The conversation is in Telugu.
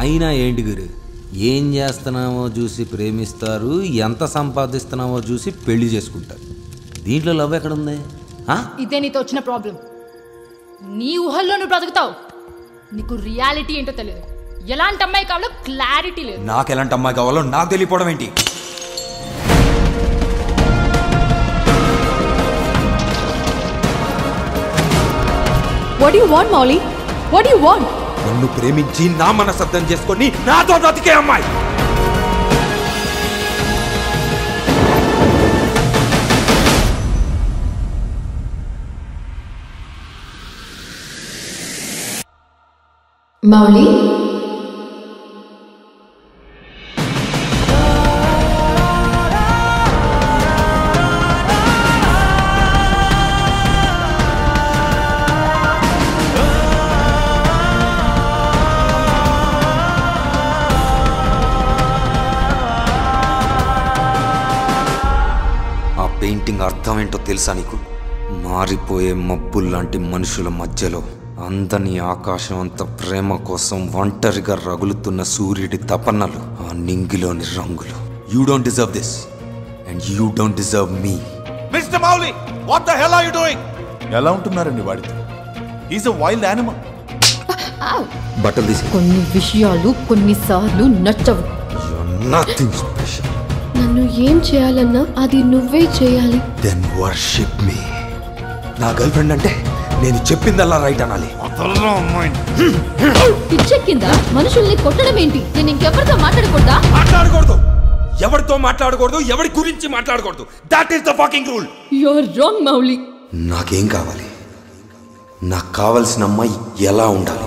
అయినా ఏంటి గురు, ఏం చేస్తున్నామో చూసి ప్రేమిస్తారు, ఎంత సంపాదిస్తున్నామో చూసి పెళ్లి చేసుకుంటారు. దీంట్లో లవ్ ఎక్కడుంది? ఇదే నీతో వచ్చిన ప్రాబ్లం. నీ ఊహల్లో నువ్వు బ్రతుకుతావు, నీకు రియాలిటీ ఏంటో తెలియదు. ఎలాంటి అమ్మాయి కావాలో క్లారిటీ లేదు. నాకు ఎలాంటి అమ్మాయి కావాలో నాకు తెలియపోవడం ఏంటి? What do you want, Molly? What do you want? నన్ను ప్రేమించి నా మనసర్థం చేసుకొని నాతో బ్రతికే అమ్మాయి. Molly? ఆ పెయింటింగ్ అర్థం ఏంటో తెలుసా నీకు? మారిపోయే మబ్బుల్లాంటి మనుషుల మధ్యలో అందని ఆకాశం అంత ప్రేమ కోసం ఒంటరిగా రగులుతున్న సూర్యుడి తపనలు, ఆ నింగిలోని రంగులు. You don't deserve this and you don't deserve me. Mister Mouli, what the hell are you doing? ఎలా ఉంటున్నారండి వాడితో? He's a wild animal. బట్టలు తీసి. కొన్ని విషయాలు కొన్నిసార్లు నచ్చవు. Nothing special. నన్ను ఏం చేయాలన్నా అది నువ్వే చేయాలి. Then worship me. నా గర్ల్ ఫ్రెండ్ అంటే నేను చెప్పిందల్లా రైట్ అనాలి. పిచ్చెక్కిందా? మనుషుల్ని కొట్టడం ఏంటి? నేను ఇంకెవరితో మాట్లాడకూడదా? మాట్లాడకూడదు. ఎవరితో మాట్లాడకూడదు, ఎవరి గురించి మాట్లాడకూడదు. That is the fucking rule. You are wrong Mouli. నాకేం కావాలి? నాకు కావాల్సిన అమ్మాయి ఎలా ఉండాలి?